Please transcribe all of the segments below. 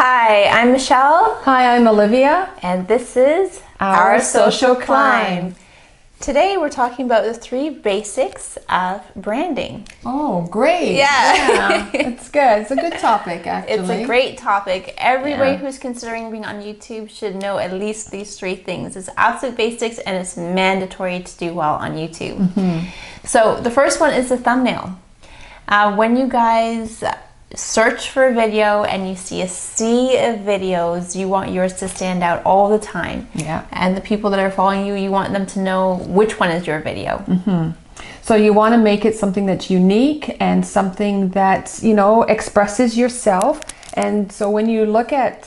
Hi, I'm Michelle. Hi, I'm Olivia. And this is Our Social Climb. Today we're talking about the 3 basics of branding. Oh, great. Yeah. It's good. It's a good topic, actually. It's a great topic. Everybody who's considering being on YouTube should know at least these 3 things. It's absolute basics and it's mandatory to do well on YouTube. So the first one is the thumbnail. When you guys search for a video and you see a sea of videos, you want yours to stand out all the time. Yeah. And the people that are following you, you want them to know which one is your video. So you want to make it something that's unique and something that, you know, expresses yourself. And so when you look at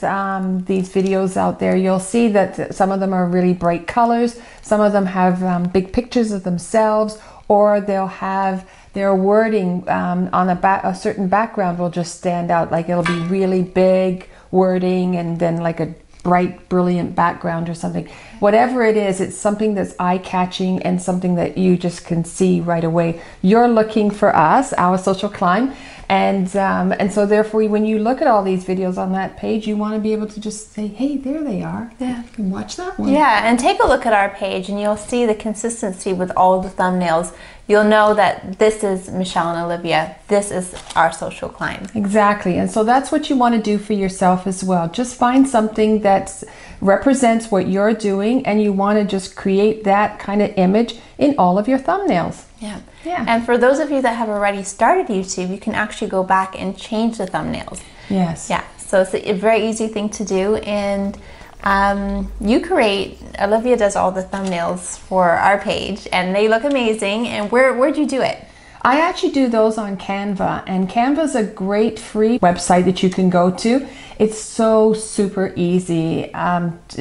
these videos out there, you'll see that some of them are really bright colors. Some of them have big pictures of themselves, or they'll have their wording on a certain background will just stand out. Like it'll be really big wording and then like a bright, brilliant background or something. Whatever it is, it's something that's eye-catching and something that you just can see right away. You're looking for us, Our Social Climb. And so therefore, when you look at all these videos on that page, you want to be able to just say, hey, there they are. Yeah. You can watch that one. Yeah, and take a look at our page and you'll see the consistency with all the thumbnails. You'll know that this is Michelle and Olivia. This is Our Social Climb. Exactly. And so that's what you want to do for yourself as well. Just find something that represents what you're doing, and you want to just create that kind of image in all of your thumbnails. Yeah. Yeah. And for those of you that have already started YouTube, you can actually go back and change the thumbnails. Yes. Yeah. So it's a very easy thing to do. And Olivia does all the thumbnails for our page and they look amazing. And where'd you do it? I actually do those on Canva, and Canva is a great free website that you can go to. It's so super easy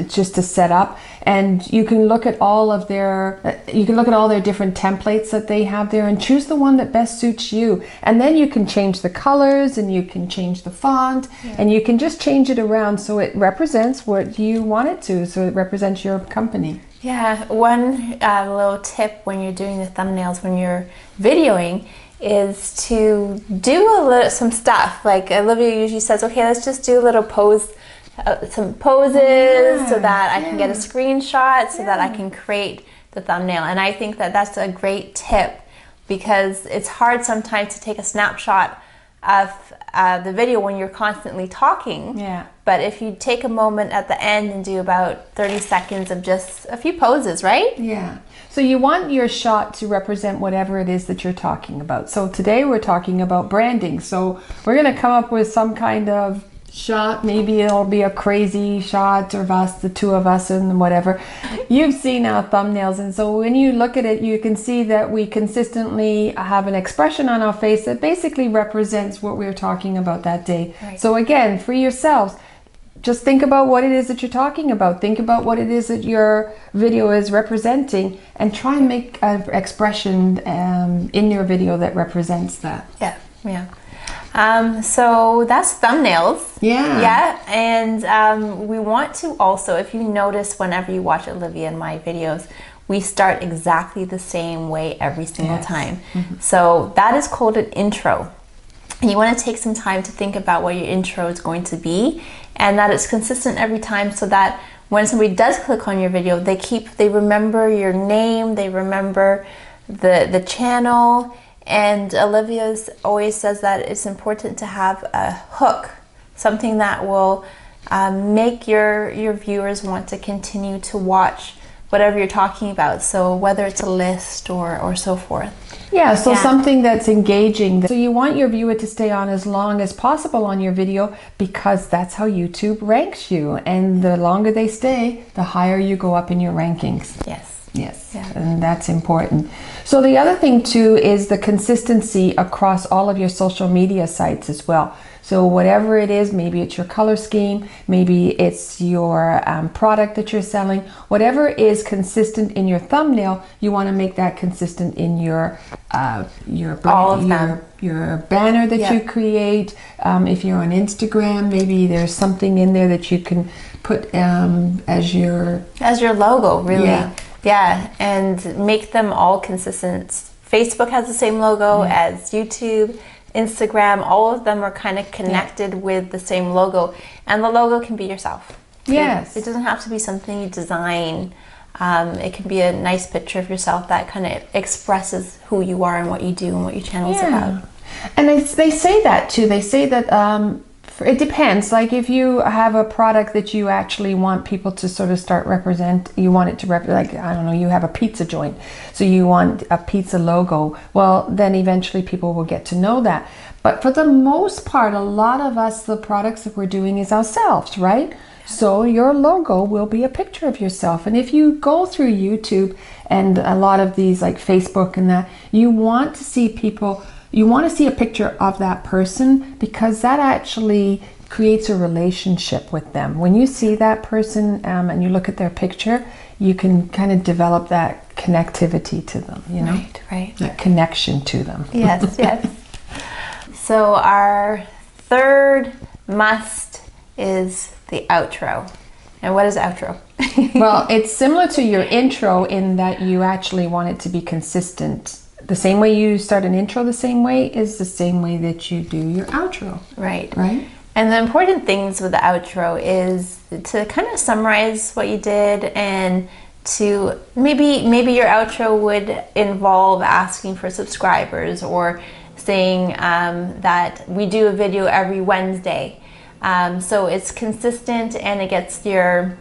just to set up, and you can look at all of their different templates that they have there and choose the one that best suits you. And then you can change the colors and you can change the font, and you can just change it around so it represents what you want it to, so it represents your company. Yeah, one little tip when you're doing the thumbnails, when you're videoing, is to do some stuff. Like Olivia usually says, okay, let's just do a little some poses so that I can get a screenshot so that I can create the thumbnail. And I think that that's a great tip, because it's hard sometimes to take a snapshot of the video when you're constantly talking. Yeah. But if you take a moment at the end and do about 30 seconds of just a few poses, right? Yeah. So you want your shot to represent whatever it is that you're talking about. So today we're talking about branding. So we're going to come up with some kind of shot. Maybe it'll be a crazy shot of us, the two of us, and whatever. You've seen our thumbnails, and so when you look at it, you can see that we consistently have an expression on our face that basically represents what we're talking about that day. Right. So again, for yourselves, just think about what it is that you're talking about. Think about what it is that your video is representing, and try and make an expression in your video that represents that. Yeah, yeah. So that's thumbnails. Yeah. Yeah, and we want to also, if you notice whenever you watch Olivia and my videos, we start exactly the same way every single time. So that is called an intro. And you want to take some time to think about what your intro is going to be, and that it's consistent every time, so that when somebody does click on your video, they remember your name, they remember the channel. And Olivia always says that it's important to have a hook, something that will make your viewers want to continue to watch whatever you're talking about. So whether it's a list or so forth. Yeah, so something that's engaging. So you want your viewer to stay on as long as possible on your video, because that's how YouTube ranks you. And the longer they stay, the higher you go up in your rankings. Yes. Yes, Yeah. and that's important. So the other thing too is the consistency across all of your social media sites as well. So whatever it is, maybe it's your color scheme, maybe it's your product that you're selling, whatever is consistent in your thumbnail, you want to make that consistent in your brand, all of them. Your banner that you create. If you're on Instagram, maybe there's something in there that you can put as your logo, really. Yeah. Yeah, and make them all consistent. Facebook has the same logo as YouTube. Instagram, all of them are kind of connected with the same logo. And the logo can be yourself. Yes. It doesn't have to be something you design. It can be a nice picture of yourself that kind of expresses who you are and what you do and what your channel is about. And they say that too. They say that it depends. Like if you have a product that you actually want people to sort of start represent, you want it to represent, like, I don't know, you have a pizza joint, so you want a pizza logo. Well, then eventually people will get to know that. But for the most part, a lot of us, the products that we're doing is ourselves, right? So your logo will be a picture of yourself. And if you go through YouTube and a lot of these like Facebook and that, you want to see people, you want to see a picture of that person, because that actually creates a relationship with them. When you see that person and you look at their picture, you can kind of develop that connectivity to them, you know? Right. That connection to them. Yes, yes. So our third must is the outro. And what is outro? Well, it's similar to your intro in that you actually want it to be consistent. The same way you start an intro the same way is the same way that you do your outro. Right. Right? And the important things with the outro is to kind of summarize what you did, and to maybe your outro would involve asking for subscribers, or saying that we do a video every Wednesday. So it's consistent and it gets your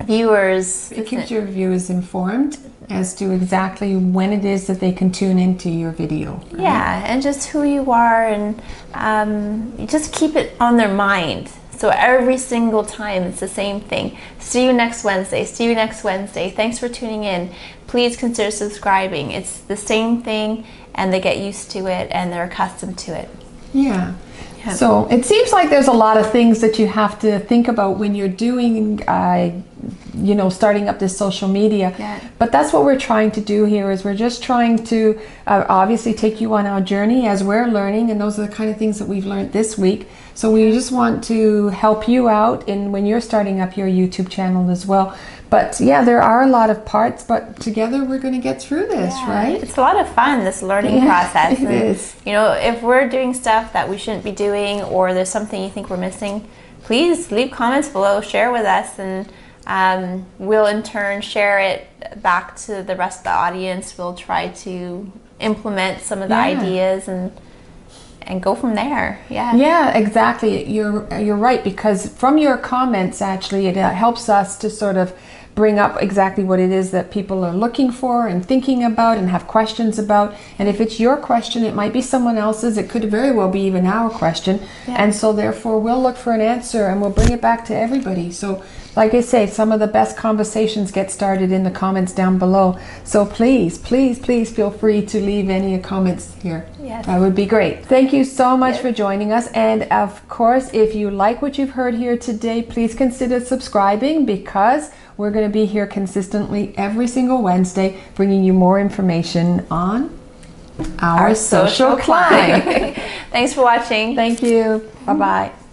viewers... It keeps your viewers informed as to exactly when it is that they can tune into your video. Right? Yeah, and just who you are, and you just keep it on their mind. So every single time it's the same thing. See you next Wednesday. See you next Wednesday. Thanks for tuning in. Please consider subscribing. It's the same thing, and they get used to it and they're accustomed to it. Yeah. So it seems like there's a lot of things that you have to think about when you're doing, you know, starting up this social media. Yeah. But that's what we're trying to do here, is we're just trying to obviously take you on our journey as we're learning, and those are the kind of things that we've learned this week. So we just want to help you out in when you're starting up your YouTube channel as well. But yeah, there are a lot of parts, but together we're going to get through this, right? It's a lot of fun, this learning process. It is. You know, if we're doing stuff that we shouldn't be doing, or there's something you think we're missing, please leave comments below, share with us, and we'll in turn share it back to the rest of the audience. We'll try to implement some of the ideas and go from there. Yeah, exactly. You're right, because from your comments, actually, it helps us to sort of bring up exactly what it is that people are looking for and thinking about and have questions about. And if it's your question, it might be someone else's. It could very well be even our question. And so therefore we'll look for an answer and we'll bring it back to everybody. So like I say, some of the best conversations get started in the comments down below. So please, please, please feel free to leave any comments here. Yes. That would be great. Thank you so much for joining us. And of course, if you like what you've heard here today, please consider subscribing, because we're going to be here consistently every single Wednesday bringing you more information on our social climb. Thanks for watching. Thank you. Bye-bye.